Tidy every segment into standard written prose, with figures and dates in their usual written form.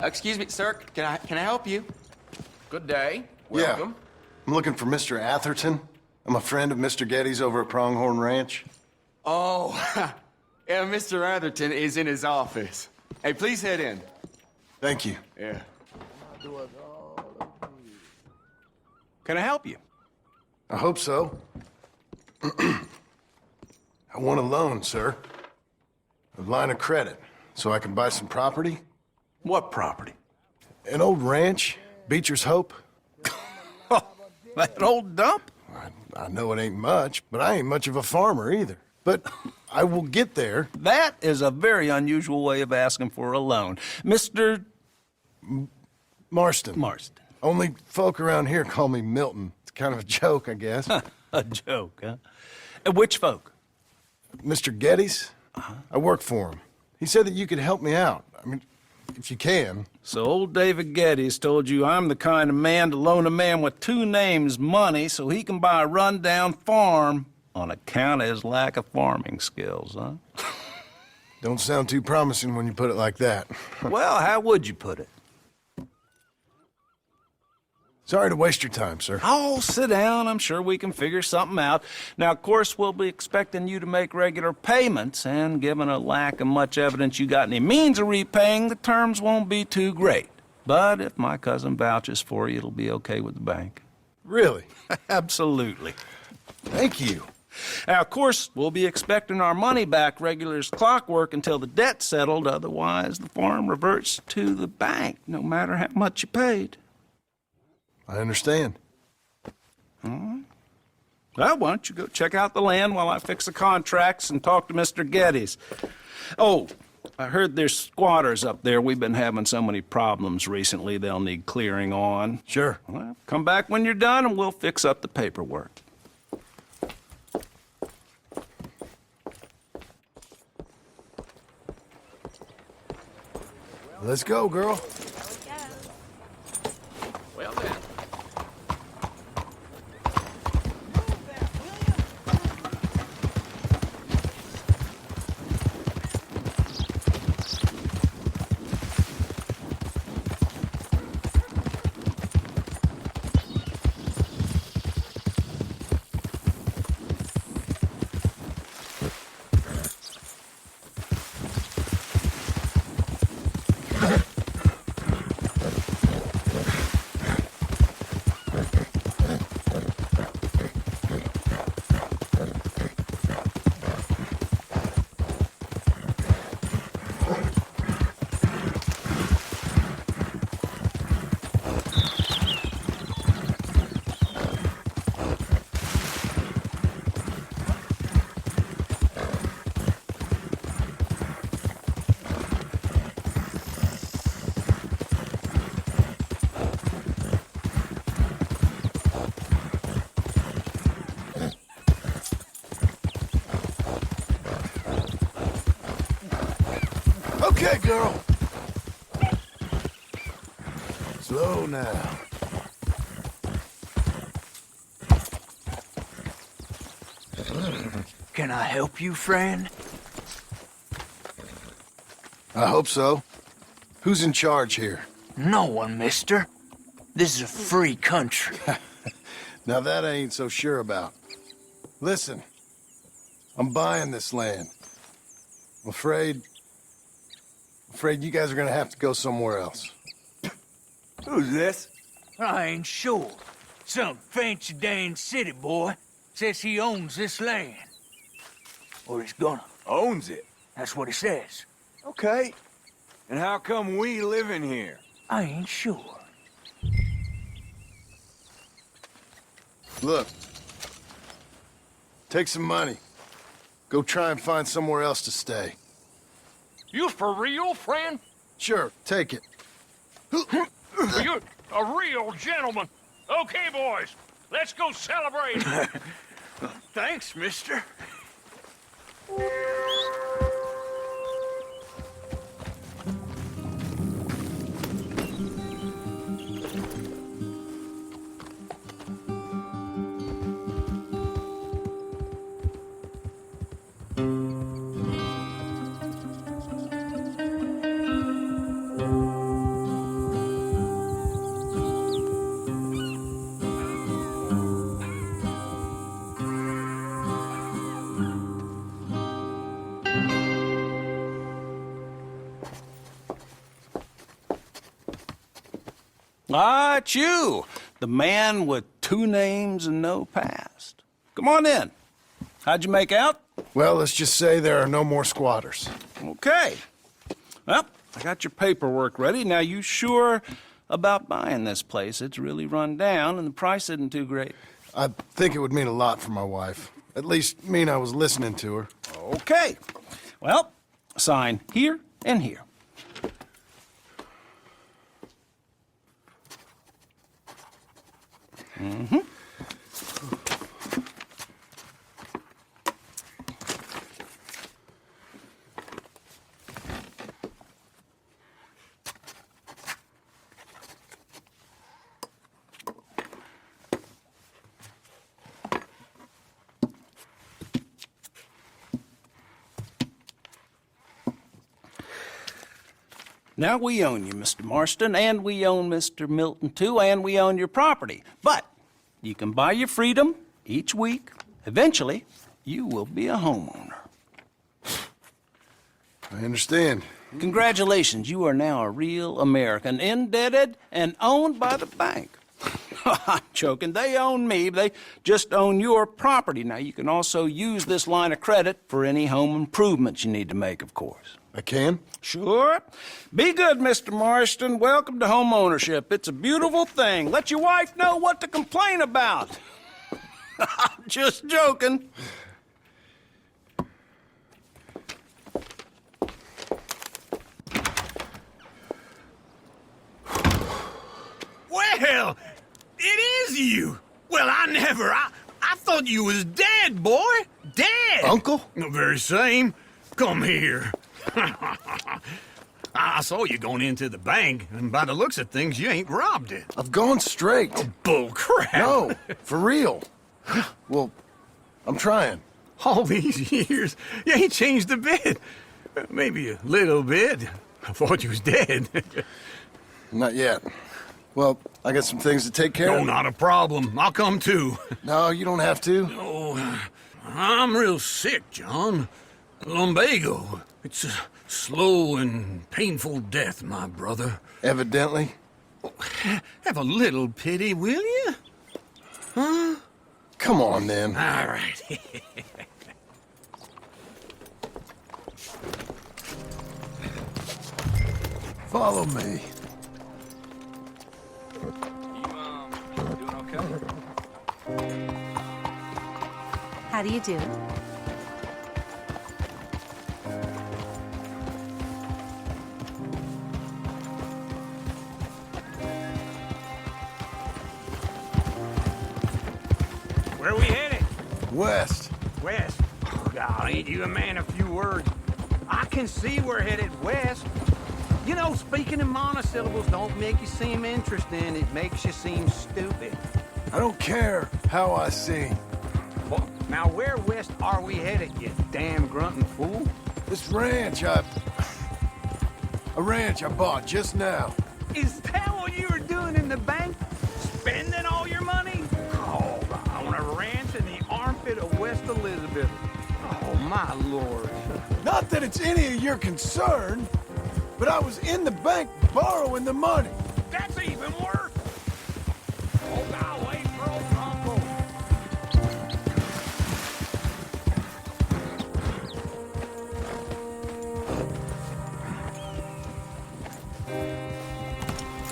Excuse me, sir. Can I help you? Good day. Welcome. Yeah. I'm looking for Mr. Atherton. I'm a friend of Mr. Getty's over at Pronghorn Ranch. Oh, yeah, Mr. Atherton is in his office. Hey, please head in. Thank you. Yeah. Can I help you? I hope so. I want a loan, sir. A line of credit, so I can buy some property. What property? An old ranch, Beecher's Hope. That old dump? I know it ain't much, but I ain't much of a farmer either. But I will get there. That is a very unusual way of asking for a loan. Mr. Marston. Marston. Only folk around here call me Milton. It's kind of a joke, I guess. A joke, huh? And which folk? Mr. Getty's? I work for him. He said that you could help me out. I mean, if you can. So old David Getty's told you I'm the kind of man to loan a man with two names money so he can buy a rundown farm on account of his lack of farming skills, huh? Don't sound too promising when you put it like that. Well, how would you put it? Sorry to waste your time, sir. Oh, sit down. I'm sure we can figure something out. Now, of course, we'll be expecting you to make regular payments, and given a lack of much evidence you got any means of repaying, the terms won't be too great. But if my cousin vouches for you, it'll be okay with the bank. Really? Absolutely. Thank you. Now, of course, we'll be expecting our money back regular as clockwork until the debt's settled. Otherwise, the farm reverts to the bank, no matter how much you paid. I understand. Well, why don't you go check out the land while I fix the contracts and talk to Mr. Getty's. Oh, I heard there's squatters up there. We've been having so many problems recently they'll need clearing on. Sure. Well, come back when you're done and we'll fix up the paperwork. Let's go, girl. Well then. Okay, girl. Slow now. Can I help you, friend? I hope so. Who's in charge here? No one, mister. This is a free country. Now that I ain't so sure about. Listen, I'm buying this land. I'm afraid you guys are gonna have to go somewhere else. Who's this? I ain't sure. Some fancy Dan city boy says he owns this land. Or he's gonna. Owns it. That's what he says. Okay. And how come we live in here? I ain't sure. Look, take some money. Go try and find somewhere else to stay. You for real, friend? Sure, take it. You're a real gentleman. Okay, boys, let's go celebrate. Thanks, mister. Ah, it's you, the man with 2 names and no past. Come on in. How'd you make out? Well, let's just say there are no more squatters. Okay. Well, I got your paperwork ready. Now, you sure about buying this place? It's really run down, and the price isn't too great. I think it would mean a lot for my wife. At least mean I was listening to her. Okay. Well, sign here and here. Mm-hmm. Now, we own you, Mr. Marston, and we own Mr. Milton, too, and we own your property. But you can buy your freedom each week. Eventually, you will be a homeowner. I understand. Congratulations, you are now a real American, indebted and owned by the bank. I'm joking. They own me. They just own your property. Now, you can also use this line of credit for any home improvements you need to make, of course. I can? Sure. Be good, Mr. Marston. Welcome to home ownership. It's a beautiful thing. Let your wife know what to complain about. I'm just joking. Well, it is you. Well, I thought you was dead, boy. Dead. Uncle? The very same. Come here. I saw you going into the bank, and by the looks of things, you ain't robbed it. I've gone straight. Bull crap. No, for real. Well, I'm trying. All these years, you ain't changed a bit. Maybe a little bit. I thought you was dead. Not yet. Well, I got some things to take care No, of. not a problem. I'll come too. No, you don't have to. Oh, I'm real sick, John. Lumbago. It's a slow and painful death, my brother. Evidently. Have a little pity, will you? Huh? Come on, then. All right. Follow me. You doing okay? How do you do? Where are we headed? West. West. Oh, God, ain't you a man of few words? I can see we're headed west. You know, speaking in monosyllables don't make you seem interesting. It makes you seem stupid. I don't care how I sing. Well, now, where west are we headed, you damn grunting fool? This ranch a ranch I bought just now. Is that what you were doing in the bank? Spending all your money? Oh, on a ranch in the armpit of West Elizabeth. Oh, my lord. Not that it's any of your concern, but I was in the bank borrowing the money. That's even worse. Oh, God, wait for old Uncle.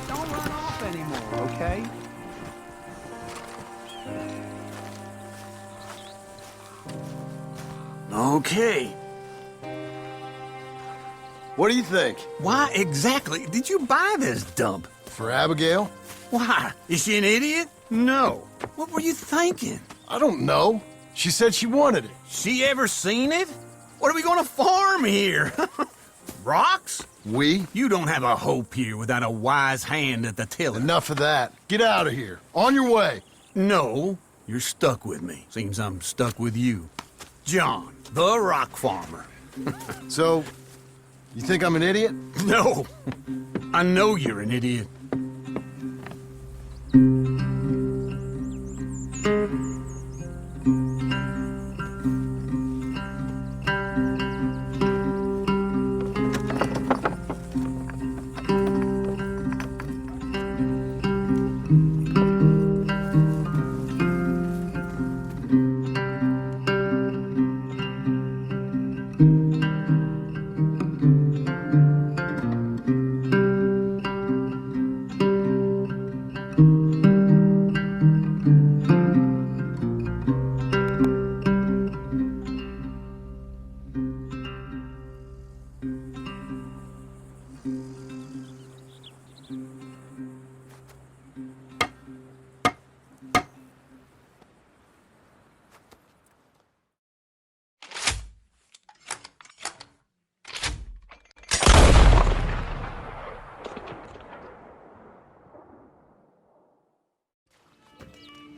Don't run off anymore, okay? Okay. What do you think? Why exactly did you buy this dump? For Abigail? Why? Is she an idiot? No. What were you thinking? I don't know. She said she wanted it. She ever seen it? What are we gonna farm here? Rocks? We? You don't have a hope here without a wise hand at the tiller. Enough of that. Get out of here. On your way. No, you're stuck with me. Seems I'm stuck with you. John, the rock farmer. So, you think I'm an idiot? No, I know you're an idiot.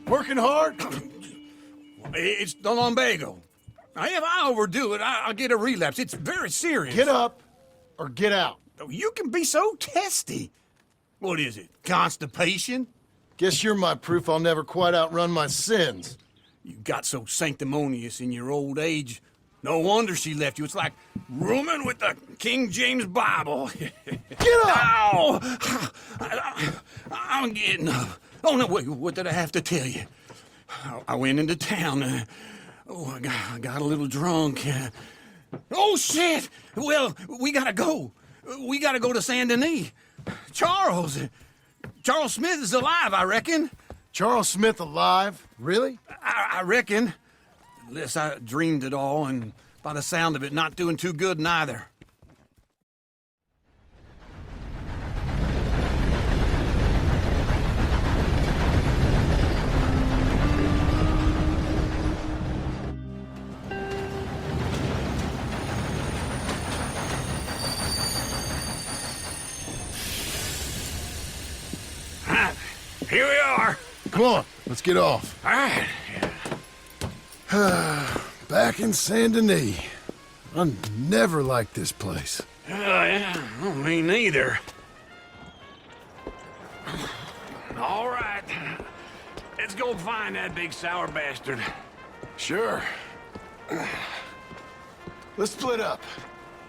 Working hard? It's the lumbago. Now, if I overdo it, I'll get a relapse. It's very serious. Get up or get out. You can be so testy. What is it, constipation? Guess you're my proof I'll never quite outrun my sins. You got so sanctimonious in your old age. No wonder she left you. It's like rooming with the King James Bible. Get up! Ow! I'm getting up. Oh, no, wait, what did I have to tell you? I went into town. I got a little drunk. Oh, shit! Well, we gotta go. We gotta go to Saint Denis. Charles Smith is alive, I reckon. Charles Smith alive? Really? I reckon. Unless I dreamed it all, and by the sound of it, not doing too good neither. Here we are. Come on, let's get off. All right. Back in Saint Denis. I never liked this place. Yeah, well, me neither. All right. Let's go find that big sour bastard. Sure. Let's split up.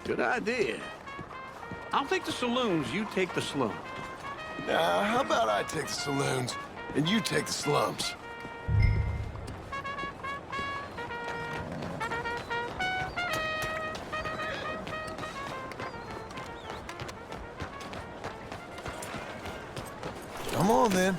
Good idea. I'll take the saloons, you take the slums. Now, how about I take the saloons and you take the slums? Come on, then.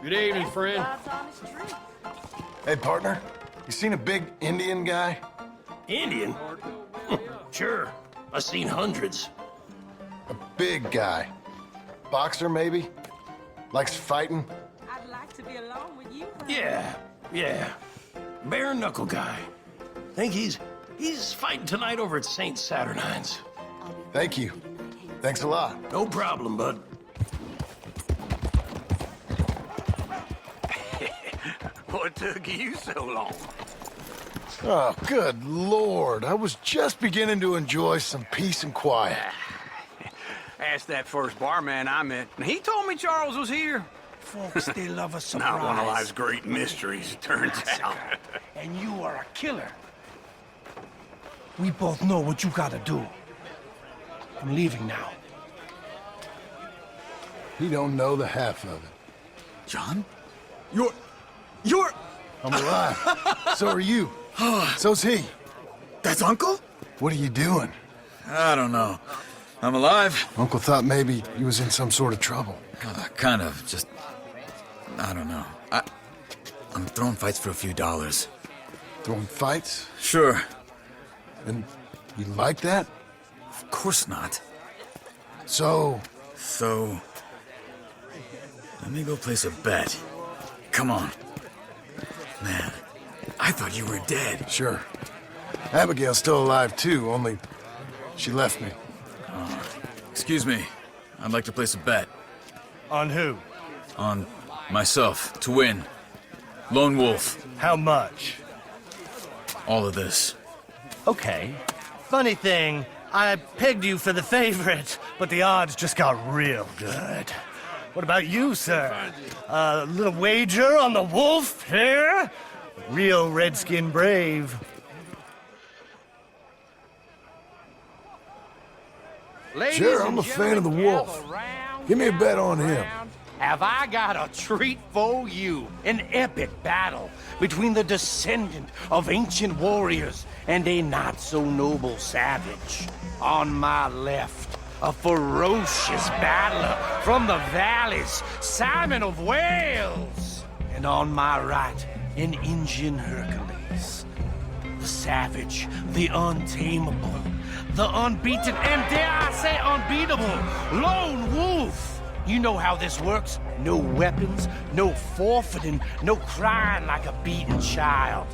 Good evening, friend. Hey, partner. You seen a big Indian guy? Indian? Sure. I've seen hundreds. A big guy. Boxer, maybe? Likes fighting? I'd like to be along with you. Yeah. Bare knuckle guy. Think he's fighting tonight over at St. Saturnine's. Thank you. Thanks a lot. No problem, bud. What took you so long? Oh, good Lord. I was just beginning to enjoy some peace and quiet. Asked that first barman I met, and he told me Charles was here. Folks, they love a surprise. Not one of life's great mysteries, it turns out. And you are a killer. We both know what you gotta do. I'm leaving now. He don't know the half of it. John? You're... I'm alive. So are you. So's he. That's Uncle? What are you doing? I don't know. I'm alive. Uncle thought maybe he was in some sort of trouble. Kind of. Just... I don't know. I'm throwing fights for a few dollars. Throwing fights? Sure. And you like that? Of course not. So... Let me go place a bet. Come on. Man, I thought you were dead. Sure. Abigail's still alive, too, only she left me. Excuse me. I'd like to place a bet. On who? On myself, to win. Lone Wolf. How much? All of this. Okay. Funny thing, I pegged you for the favorite, but the odds just got real good. What about you, sir? A little wager on the wolf here? Real redskin brave. Ladies Sure, and I'm a fan of the gentlemen, wolf. gather round, Give me a bet on gather him. round. Have I got a treat for you? An epic battle between the descendant of ancient warriors and a not-so-noble savage. On my left, a ferocious battler from the valleys, Simon of Wales. And on my right, an Indian Hercules. The savage, the untamable, the unbeaten, and dare I say unbeatable, Lone Wolf. You know how this works. No weapons, no forfeiting, no crying like a beaten child.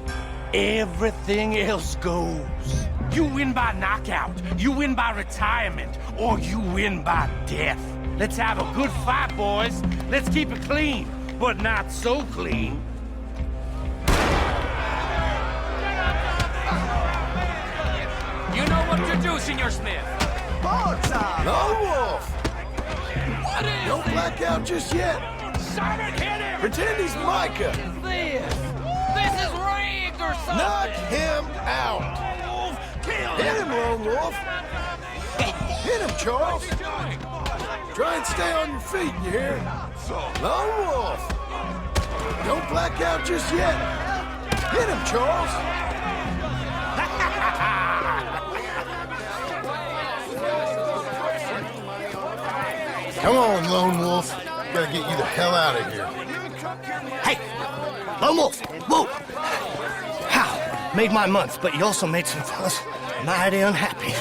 Everything else goes. You win by knockout, you win by retirement, or you win by death. Let's have a good fight, boys. Let's keep it clean, but not so clean. You know what you're doing, Senor Smith. Lone Wolf! What is Don't black out just yet. Simon, hit him! Pretend he's Micah. This is rigged or something! Knock him out. Hit him, Lone Wolf. Hit him, Charles. Try and stay on your feet, you hear? Lone Wolf. Don't black out just yet. Hit him, Charles. Come on, Lone Wolf. Gotta get you the hell out of here. Hey, Lone Wolf, whoa! How? Made my month, but you also made some fellas mighty unhappy.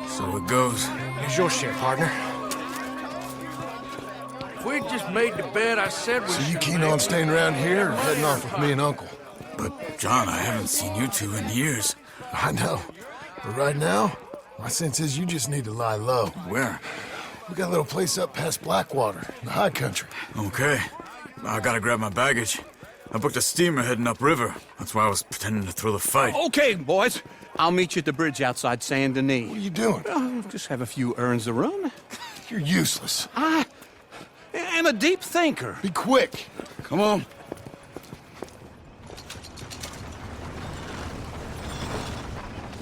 So it goes. Here's your share, partner. If we just made the bed I said we So you should keen make, on staying around here or heading off with me and Uncle? But, John, I haven't seen you two in years. I know. But right now, my sense is you just need to lie low. Where? We got a little place up past Blackwater, in the high country. Okay. I gotta grab my baggage. I booked a steamer heading upriver. That's why I was pretending to throw the fight. Okay, boys. I'll meet you at the bridge outside Saint Denis. What are you doing? Just have a few errands to run. You're useless. I am a deep thinker. Be quick. Come on.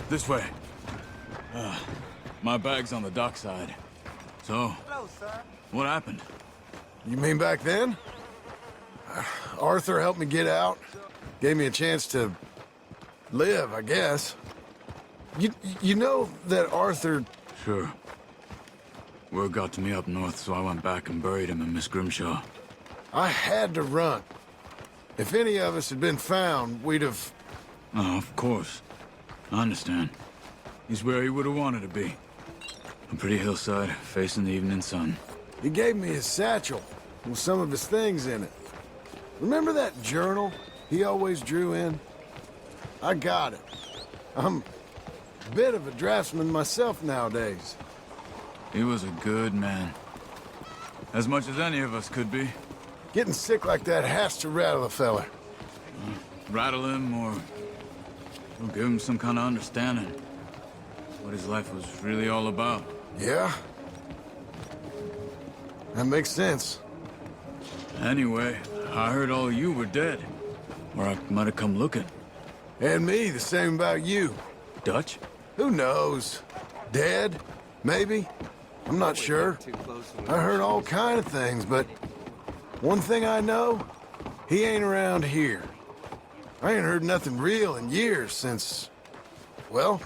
This way. My bag's on the dockside. So, what happened? You mean back then? Arthur helped me get out. Gave me a chance to live, I guess. You know that Arthur... Sure. Word got to me up north, so I went back and buried him in Miss Grimshaw. I had to run. If any of us had been found, we'd have... Oh, of course. I understand. He's where he would have wanted to be. A pretty hillside, facing the evening sun. He gave me his satchel with some of his things in it. Remember that journal he always drew in? I got it. I'm a bit of a draftsman myself nowadays. He was a good man. As much as any of us could be. Getting sick like that has to rattle a fella. Rattle him or give him some kind of understanding. What his life was really all about. Yeah? That makes sense. Anyway, I heard all you were dead. Or I might have come looking. And me, the same about you. Dutch? Who knows? Dead? Maybe? I'm not sure. I heard all kind of things, but one thing I know, he ain't around here. I ain't heard nothing real in years since, well,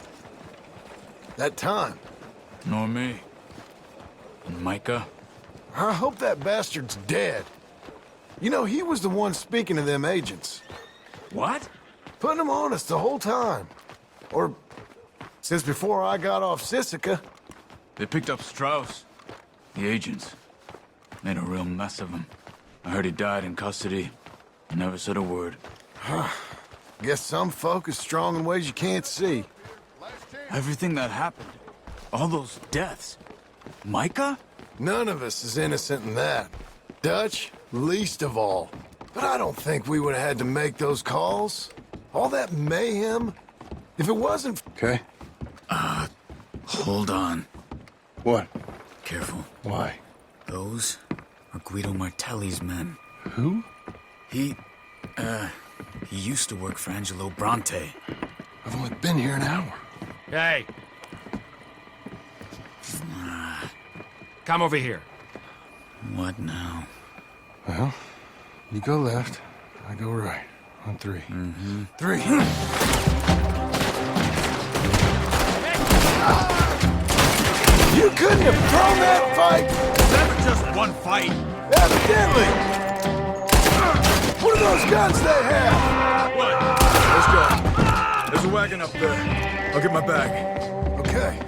that time. Nor me. And Micah? I hope that bastard's dead. You know, he was the one speaking to them agents. What? Putting them on us the whole time. Or since before I got off Sisika. They picked up Strauss. The agents. Made a real mess of him. I heard he died in custody. Never said a word. Guess some folk is strong in ways you can't see. Everything that happened. All those deaths. Micah? None of us is innocent in that. Dutch, least of all. But I don't think we would have had to make those calls. All that mayhem. If it wasn't... Okay. Hold on. What? Careful. Why? Those are Guido Martelli's men. Who? He used to work for Angelo Bronte. I've only been here an hour. Hey. Come over here. What now? Well, you go left, I go right. On three. Mm-hmm. 3. You couldn't have thrown that fight? Never just one fight. Evidently! What are those guns they have? What? Let's go. There's a wagon up there. I'll get my bag. Okay.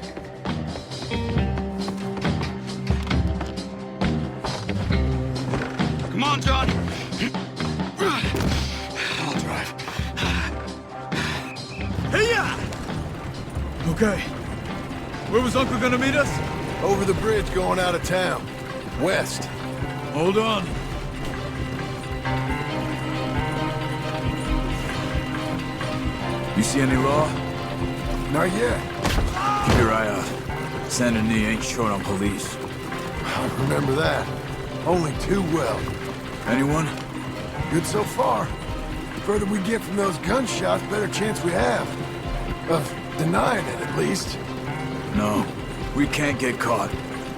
Come on, John. I'll drive. Hey-ya! Okay. Where was Uncle gonna meet us? Over the bridge going out of town. West. Hold on. You see any law? Not yet. Keep your eye out. Saint Denis ain't short on police. I remember that. Only too well. Anyone? Good so far. The further we get from those gunshots, better chance we have. Of denying it, at least. No. We can't get caught.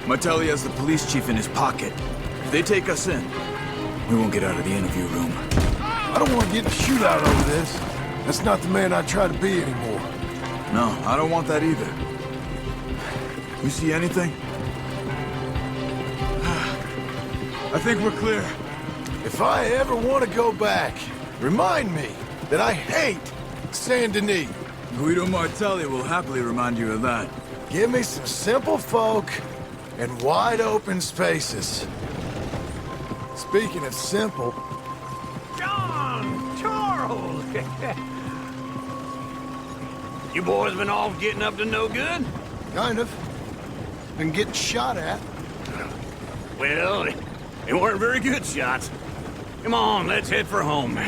Martelli has the police chief in his pocket. If they take us in, we won't get out of the interview room. I don't want to get in a shootout over this. That's not the man I try to be anymore. No, I don't want that either. You see anything? I think we're clear. If I ever want to go back, remind me that I hate Saint Denis. Guido Martelli will happily remind you of that. Give me some simple folk and wide open spaces. Speaking of simple... John! Charles! You boys been off getting up to no good? Kind of. Been getting shot at. Well, they weren't very good shots. Come on, let's head for home.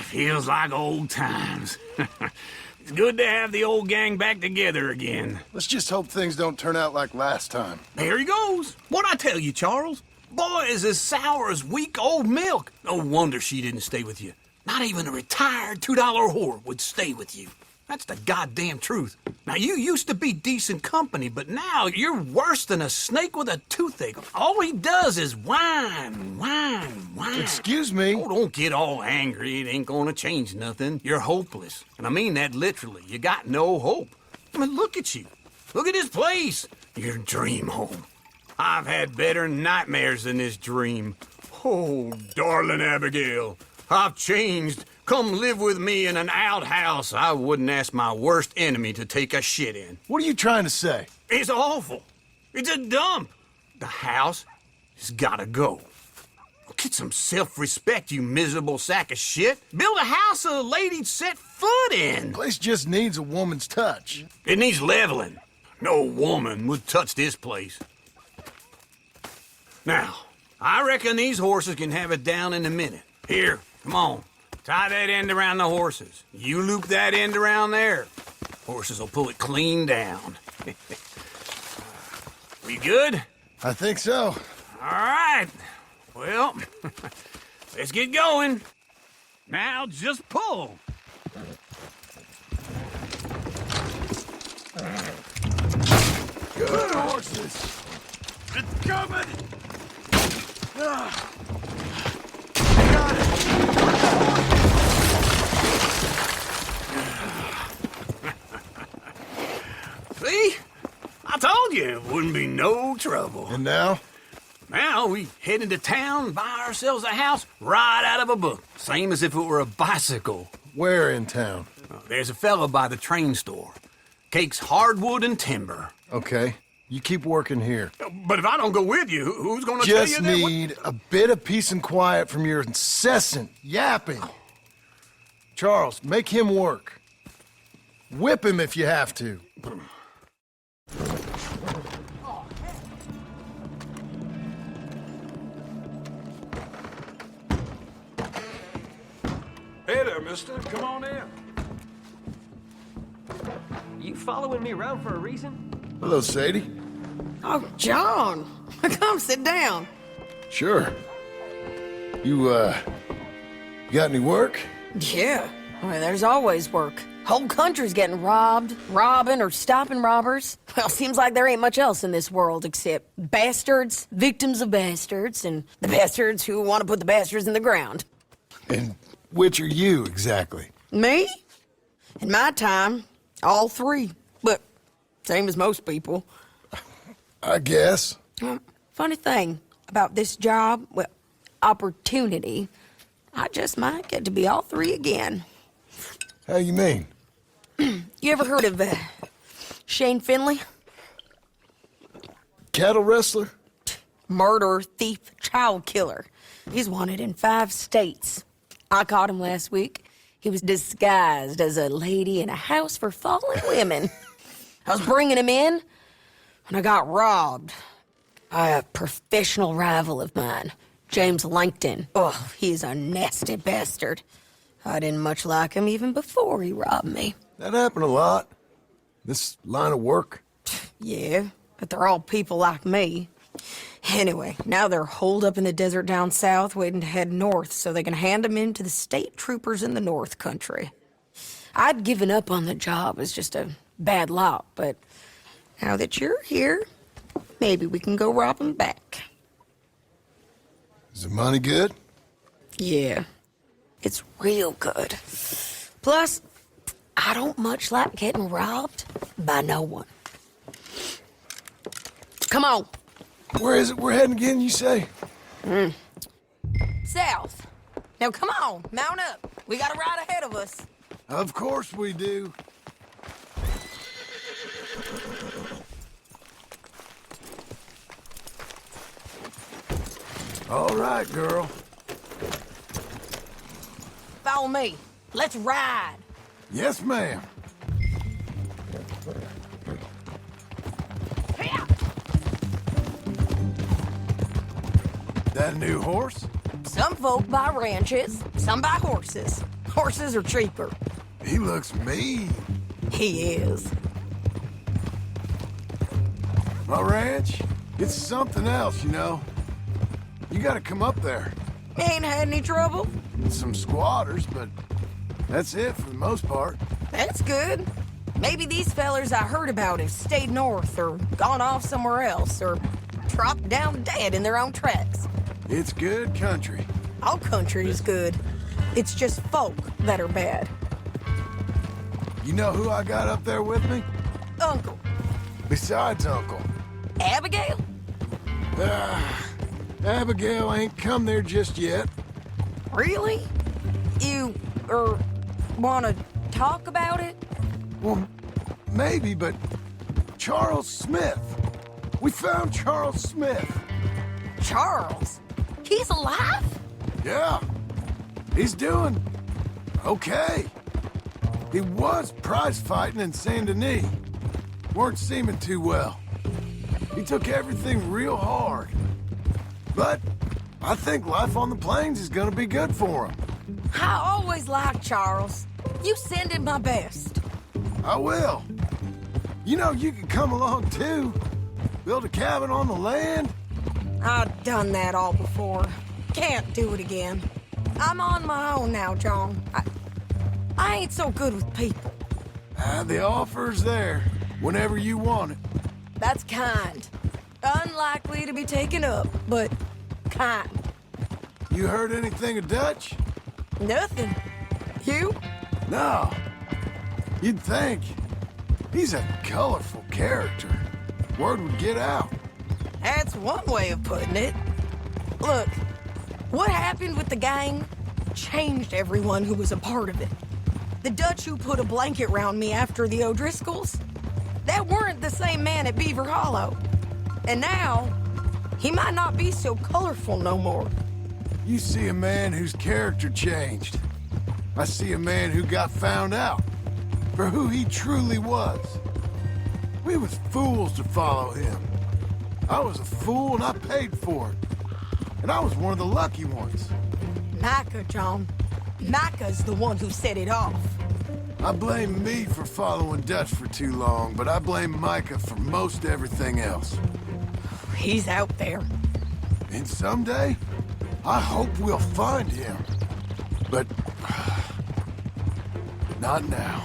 Feels like old times. It's good to have the old gang back together again. Let's just hope things don't turn out like last time. There he goes. What'd I tell you, Charles? Boy is as sour as weak old milk. No wonder she didn't stay with you. Not even a retired $2 whore would stay with you. That's the goddamn truth. Now, you used to be decent company, but now you're worse than a snake with a toothache. All he does is whine, whine, whine. Excuse me? Oh, don't get all angry. It ain't gonna change nothing. You're hopeless. And I mean that literally. You got no hope. I mean, look at you. Look at this place. Your dream home. I've had better nightmares than this dream. Oh, darling Abigail, I've changed. Come live with me in an outhouse I wouldn't ask my worst enemy to take a shit in. What are you trying to say? It's awful. It's a dump. The house has gotta go. Get some self-respect, you miserable sack of shit. Build a house a lady'd set foot in. Place just needs a woman's touch. It needs leveling. No woman would touch this place. Now, I reckon these horses can have it down in a minute. Here, come on. Tie that end around the horses. You loop that end around there. Horses will pull it clean down. We good? I think so. All right. Well, let's get going. Now just pull. Good horses. It's coming! Got it. See? I told you it wouldn't be no trouble. And now? Now we head into town, buy ourselves a house right out of a book. Same as if it were a bicycle. Where in town? There's a fella by the train store. Cakes hardwood and timber. Okay. You keep working here. But if I don't go with you, who's gonna tell you Just that? need a bit of peace and quiet from your incessant yapping. Charles, make him work. Whip him if you have to. there, mister. Come on in. You following me around for a reason? Hello, Sadie. Oh, John. Come sit down. Sure. You got any work? Yeah. Well, there's always work. Whole country's getting robbed, robbing, or stopping robbers. Well, seems like there ain't much else in this world except bastards, victims of bastards, and the bastards who want to put the bastards in the ground. And which are you, exactly? Me? In my time, all three. But same as most people. I guess. Funny thing about this job, well, opportunity, I just might get to be all three again. How you mean? You ever heard of Shane Finley? Cattle wrestler? Murderer, thief, child killer. He's wanted in 5 states. I caught him last week. He was disguised as a lady in a house for fallen women. I was bringing him in, and I got robbed by a professional rival of mine, James Langton. Oh, he's a nasty bastard. I didn't much like him even before he robbed me. That happened a lot. This line of work. Yeah, but they're all people like me. Anyway, now they're holed up in the desert down south, waiting to head north so they can hand them in to the state troopers in the north country. I'd given up on the job as just a bad lot, but now that you're here, maybe we can go rob them back. Is the money good? Yeah, it's real good. Plus, I don't much like getting robbed by no one. Come on. Where is it we're heading again, you say? South. Now come on, mount up. We got a ride ahead of us. Of course we do. All right, girl. Follow me. Let's ride. Yes, ma'am. That a new horse? Some folk buy ranches, some buy horses. Horses are cheaper. He looks mean. He is. My ranch, it's something else, you know. You gotta come up there. Ain't had any trouble? Some squatters, but that's it for the most part. That's good. Maybe these fellers I heard about have stayed north or gone off somewhere else or dropped down dead in their own tracks. It's good country. All country is good. It's just folk that are bad. You know who I got up there with me? Uncle. Besides Uncle. Abigail? Abigail ain't come there just yet. Really? You, wanna talk about it? Well, maybe, but Charles Smith. We found Charles Smith. Charles? He's alive? Yeah. He's doing okay. He was prize fighting in Saint Denis. Weren't seeming too well. He took everything real hard. But I think life on the plains is gonna be good for him. I always liked Charles. You send him my best. I will. You know, you could come along too. Build a cabin on the land. I've done that all before. Can't do it again. I'm on my own now, John. I ain't so good with people. The offer's there whenever you want it. That's kind. Unlikely to be taken up, but kind. You heard anything of Dutch? Nothing. You? No. You'd think. He's a colorful character. Word would get out. That's one way of putting it. Look, what happened with the gang changed everyone who was a part of it. The Dutch who put a blanket round me after the O'Driscolls, that weren't the same man at Beaver Hollow. And now, he might not be so colorful no more. You see a man whose character changed. I see a man who got found out for who he truly was. We was fools to follow him. I was a fool and I paid for it. And I was one of the lucky ones. Micah, John. Micah's the one who set it off. I blame me for following Dutch for too long, but I blame Micah for most everything else. He's out there. And someday, I hope we'll find him. But... not now.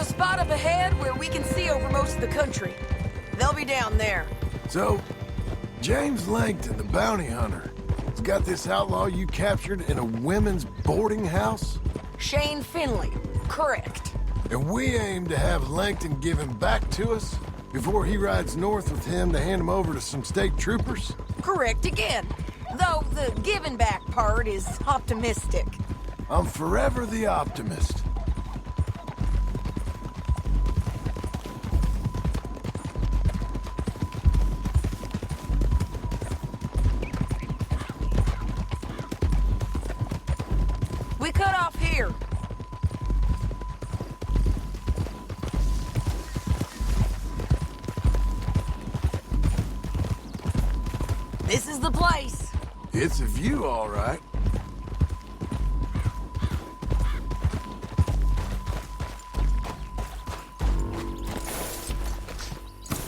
Spot up ahead where we can see over most of the country. They'll be down there. So, James Langton, the bounty hunter, has got this outlaw you captured in a women's boarding house? Shane Finley, correct. And we aim to have Langton give him back to us before he rides north with him to hand him over to some state troopers? Correct again. Though the giving back part is optimistic. I'm forever the optimist. We cut off here. This is the place. It's a view, all right.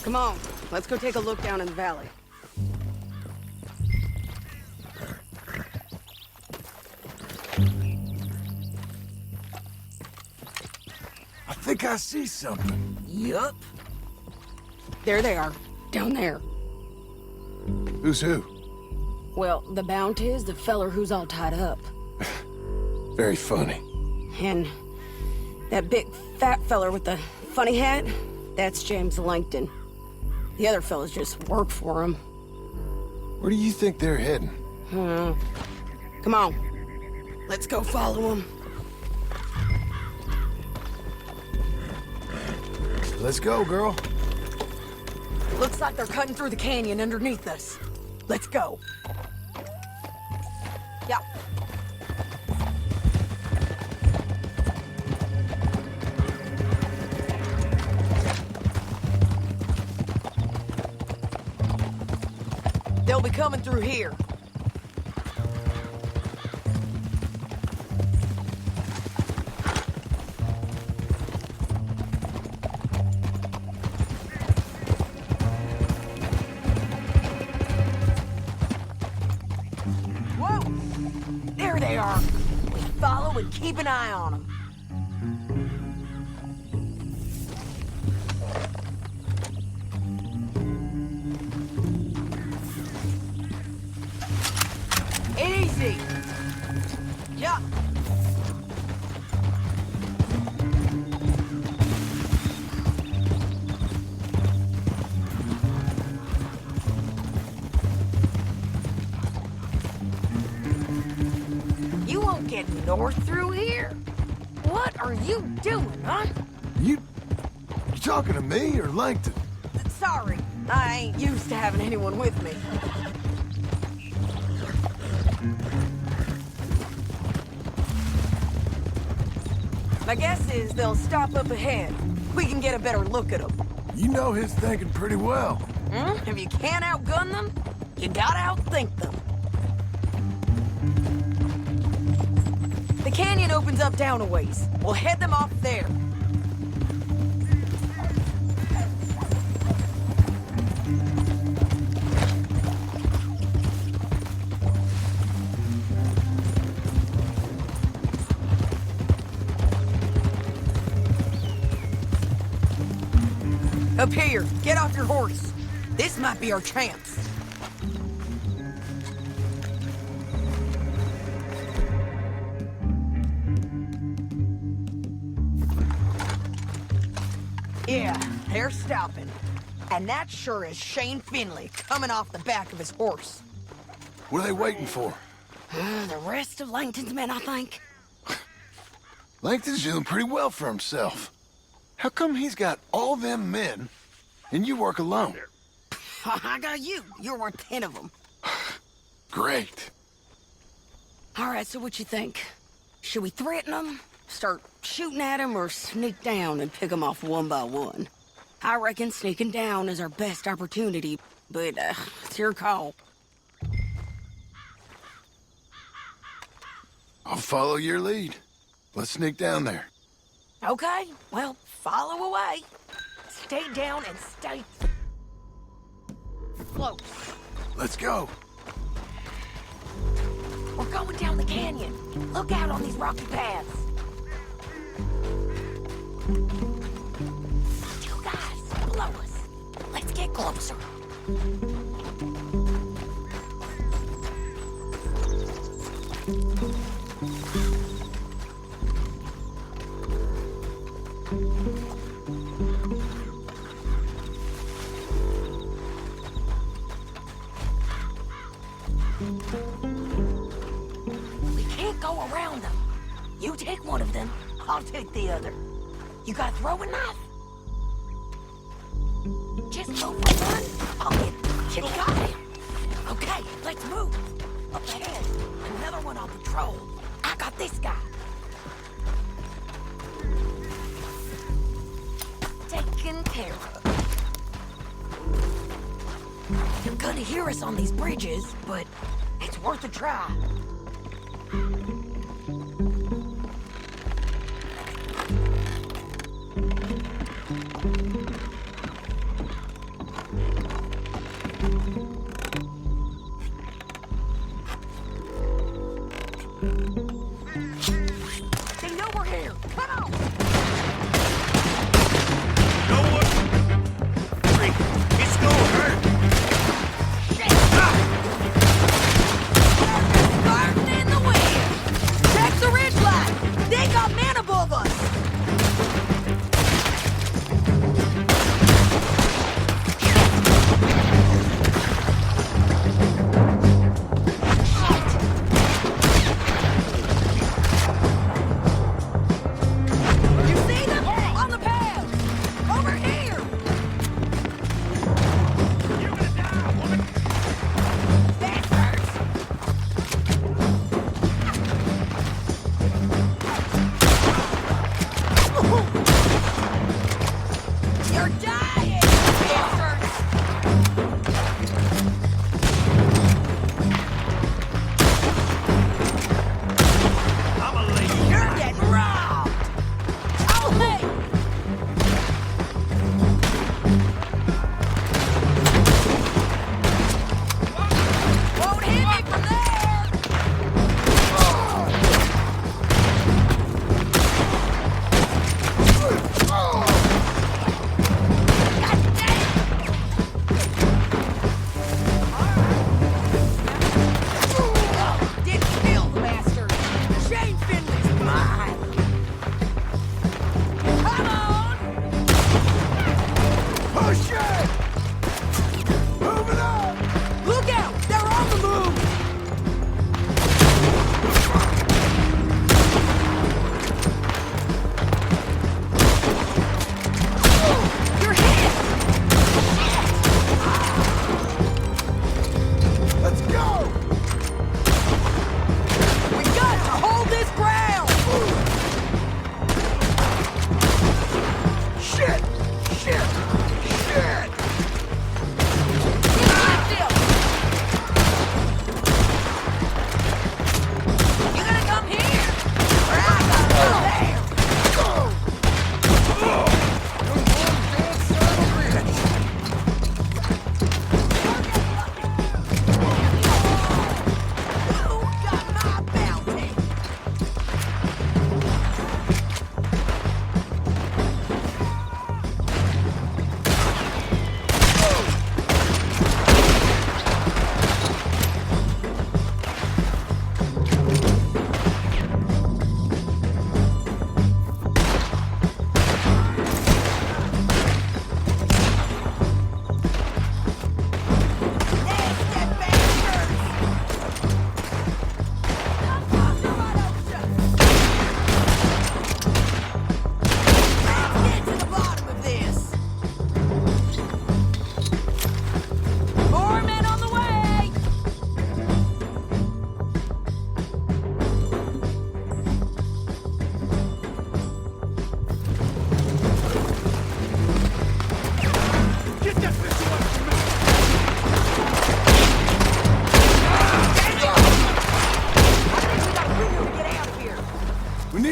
Come on, let's go take a look down in the valley. I think I see something. Yup. There they are, down there. Who's who? Well, the Bounty is the feller who's all tied up. Very funny. And that big fat feller with the funny hat, that's James Langton. The other fellas just work for him. Where do you think they're heading? Come on, let's go follow them. Let's go, girl. Looks like they're cutting through the canyon underneath us. Let's go. Yeah. They'll be coming through here. Follow and keep an eye on them. Easy. Yeah. Get north through here? What are you doing, huh? You talking to me or Langton? Sorry, I ain't used to having anyone with me. My guess is they'll stop up ahead. We can get a better look at them. You know his thinking pretty well. If you can't outgun them, you gotta outthink them. The canyon opens up down a ways. We'll head them off there. Up here, get off your horse. This might be our chance. Yeah, they're stopping. And that sure is Shane Finley coming off the back of his horse. What are they waiting for? The rest of Langton's men, I think. Langton's doing pretty well for himself. How come he's got all them men, and you work alone? I got you. You're worth 10 of them. Great. All right, so what you think? Should we threaten them, start shooting at them, or sneak down and pick them off one by one? I reckon sneaking down is our best opportunity, but it's your call. I'll follow your lead. Let's sneak down there. Okay, well, follow away. Stay down and stay close. Let's go. We're going down the canyon. Look out on these rocky paths. You guys, below us. Let's get closer. We can't go around them. You take one of them, I'll take the other. You got a throwing knife? Just go for one. I'll get you. Got it. Okay, let's move. Up ahead, another one on patrol. I got this guy. Taken care of. You're gonna hear us on these bridges, but it's worth a try. They know we're here. Come on! It's gonna hurt. Garden in the wind! Check the ridgeline! They got men above us!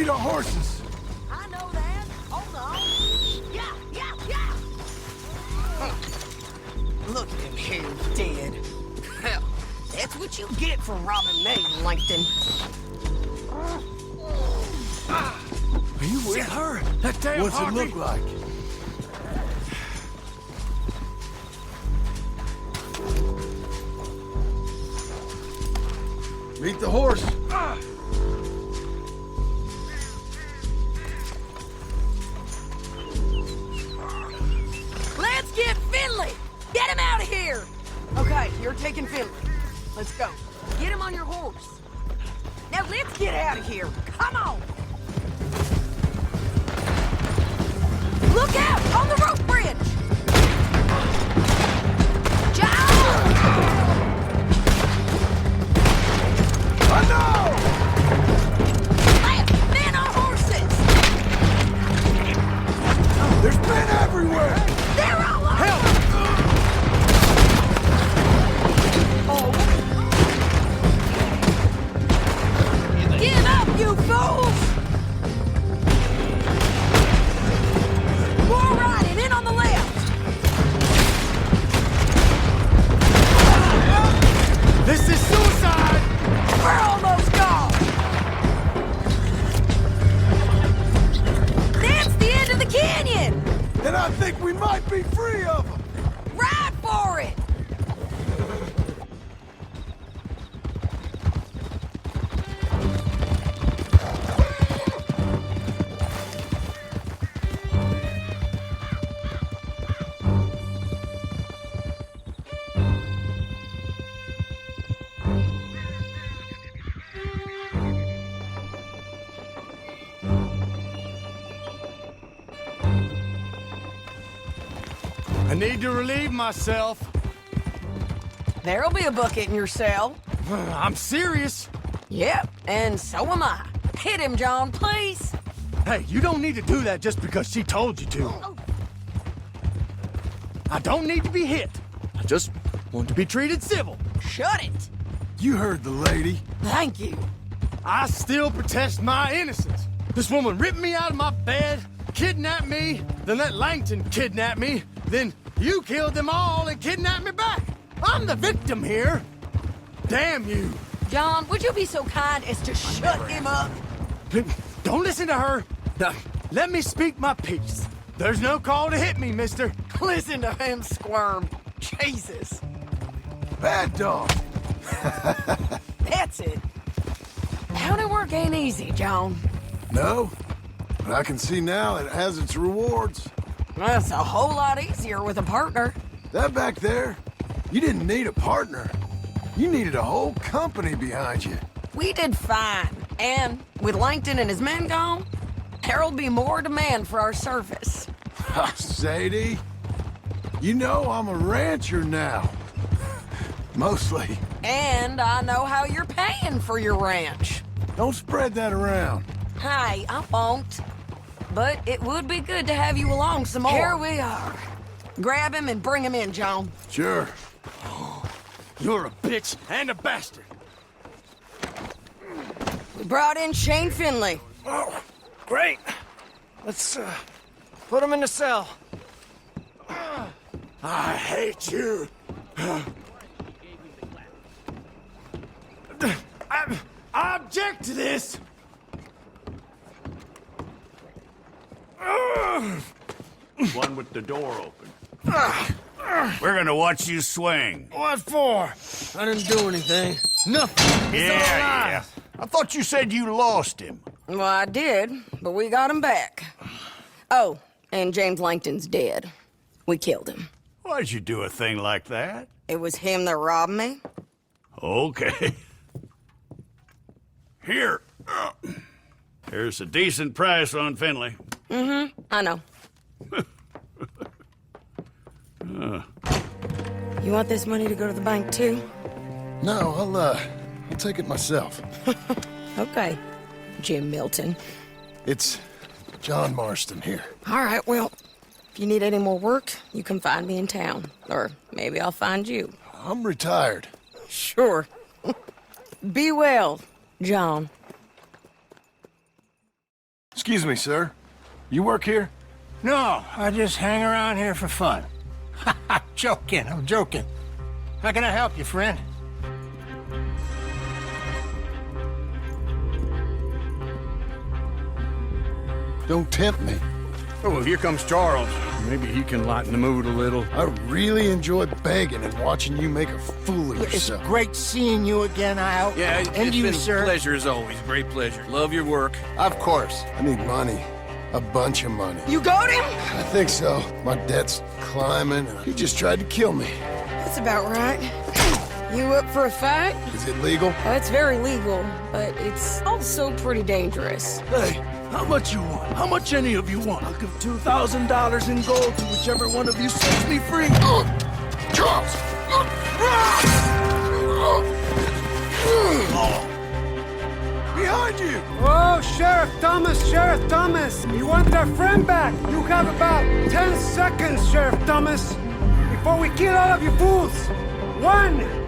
need our horses. I know that. Hold on. Yeah, yeah, yeah. Look at him here, dead. Hell, that's what you get for robbing me, Langton. Are you with her? That damn What's it look like? Meet the horse. Let's get Finley! Get him out of here! Okay, you're taking Finley. Let's go. Get him on your horse. Now let's get out of here. Come on! Look out! On the rope bridge! John! I know! Men on horses! There's men everywhere! They're all over! Help! Give up, you fools! More riding, in on the left! This is suicide! We're almost gone! That's the end of the canyon! And I think we might be free of them! Ride for it! I need to relieve myself. There'll be a bucket in your cell. I'm serious. Yep, and so am I. Hit him, John, please. Hey, you don't need to do that just because she told you to. I don't need to be hit. I just want to be treated civil. Shut it. You heard the lady. Thank you. I still protest my innocence. This woman ripped me out of my bed, kidnapped me, then let Langton kidnap me, then you killed them all and kidnapped me back. I'm the victim here. Damn you. John, would you be so kind as to shut him up? Don't listen to her. Now, let me speak my piece. There's no call to hit me, mister. Listen to him squirm. Jesus. Bad dog. That's it. County work ain't easy, John. No, but I can see now it has its rewards. That's a whole lot easier with a partner. That back there, you didn't need a partner. You needed a whole company behind you. We did fine. And with Langton and his men gone, there'll be more demand for our service. Sadie, you know I'm a rancher now. Mostly. And I know how you're paying for your ranch. Don't spread that around. Hey, I won't. But it would be good to have you along some more. Here we are. Grab him and bring him in, John. Sure. You're a bitch and a bastard. We brought in Shane Finley. Oh, great. Let's, put him in the cell. I hate you. I object to this. One with the door open. We're gonna watch you swing. What for? I didn't do anything. Nothing. He's Yeah. I thought you said you lost him. Well, I did, but we got him back. Oh, and James Langton's dead. We killed him. Why'd you do a thing like that? It was him that robbed me. Okay. Here. Here's a decent price on Finley. Mm-hmm, I know. You want this money to go to the bank, too? No, I'll take it myself. Okay, Jim Milton. It's John Marston here. All right, well, if you need any more work, you can find me in town. Or maybe I'll find you. I'm retired. Sure. Be well, John. Excuse me, sir. You work here? No, I just hang around here for fun. I'm joking. How can I help you, friend? Don't tempt me. Oh, well, here comes Charles. Maybe he can lighten the mood a little. I really enjoy begging and watching you make a fool of It's yourself. great seeing you again, Al. Yeah, and it's you, been sir. a pleasure as always. Great pleasure. Love your work. Of course. I need money. A bunch of money. You got him? I think so. My debt's climbing, and he just tried to kill me. That's about right. You up for a fight? Is it legal? Oh, it's very legal, but it's also pretty dangerous. Hey, how much you want? How much any of you want? I'll give $2,000 in gold to whichever one of you sets me free. Charles! Behind you! Oh, Sheriff Thomas! You want our friend back? You have about 10 seconds, Sheriff Thomas, before we kill all of you fools. 1!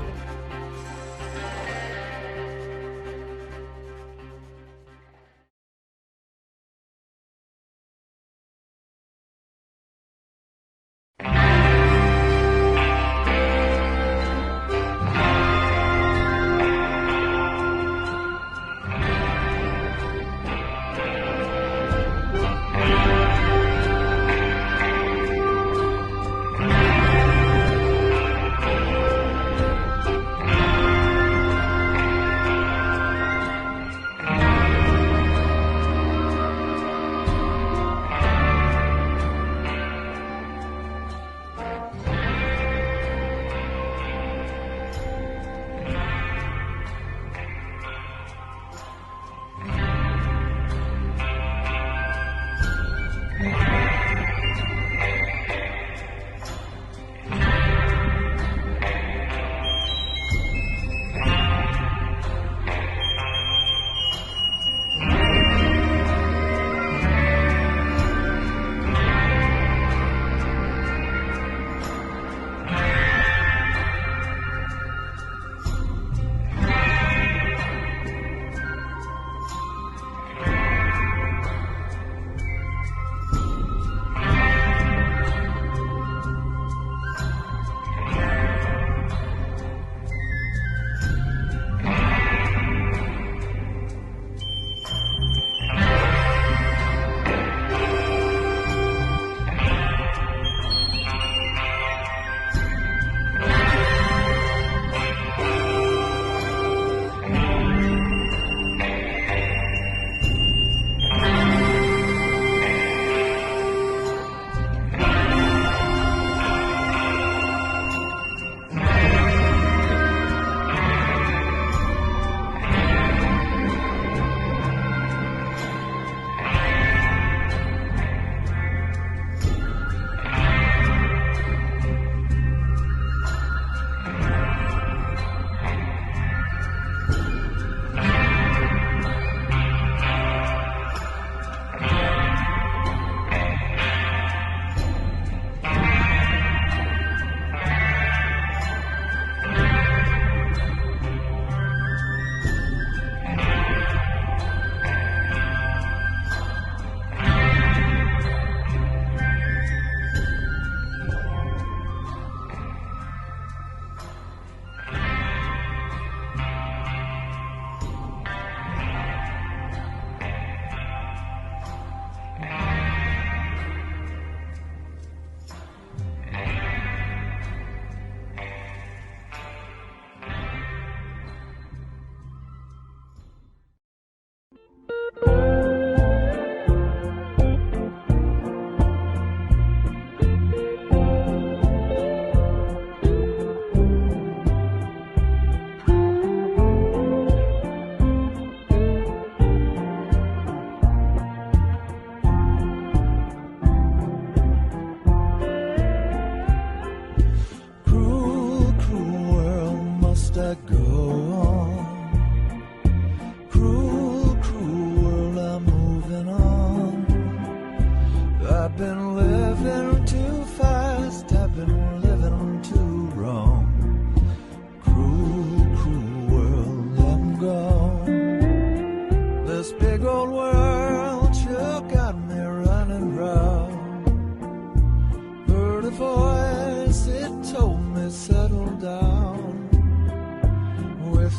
This big old world should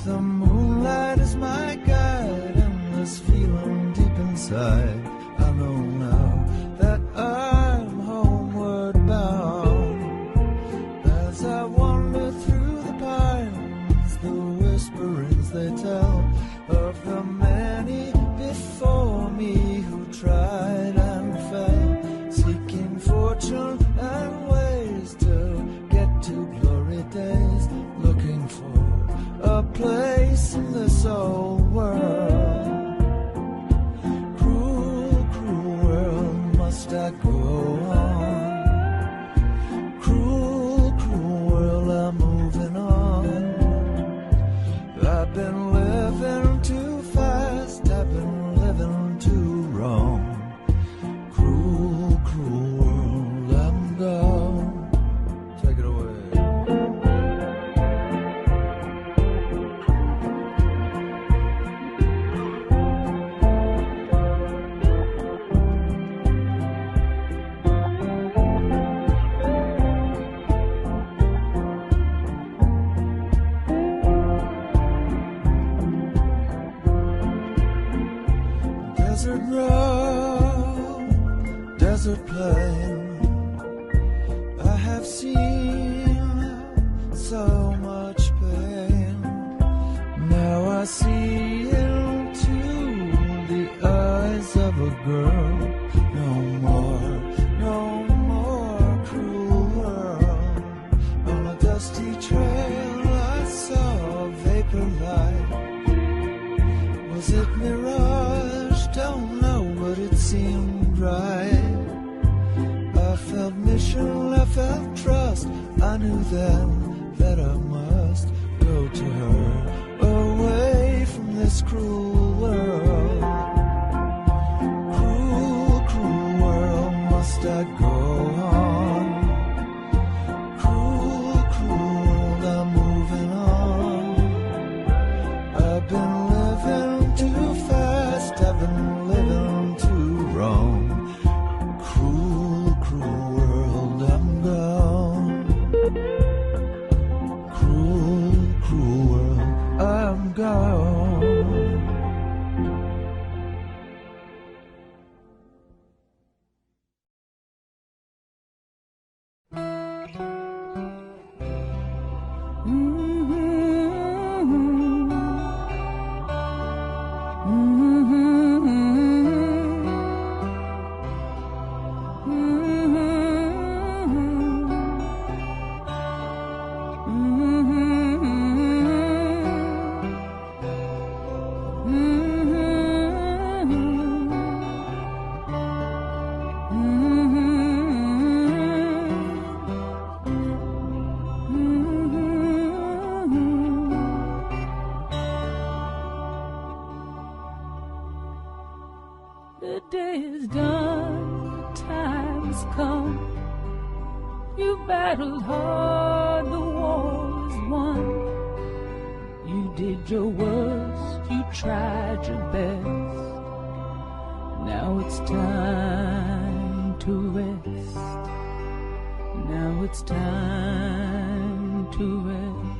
With the moonlight as my guide and this feeling deep inside, I know now that I'm homeward bound. As I wander through the pines, the whisperings they tell of the many before me who tried and fell, seeking fortune and ways to get to glory days, looking for a place in this old world. Cruel, cruel world, must I go on? Cruel, cruel world, I'm moving on. I've been living too fast, I've been living too wrong. Cruel, cruel world, I'm gone. Take it away. Desert road, desert plain, I have seen so much pain. Now I see into the eyes of a girl. No more cruel world. On a dusty trail I saw a vapor light. Was it mirage? Don't know, but it seemed right. I felt mission, I felt trust. I knew then that I must go to her, away from this cruel world. Cruel, cruel world, must I go on? Cruel, cruel world, I'm moving on. I've been living too fast, I've been living too wrong. Cruel, cruel world, I'm gone. Cruel, cruel world, I'm gone. The day is done, the time has come. You battled hard, the war is won. You did your worst, you tried your best. Now it's time to rest. Now it's time to rest.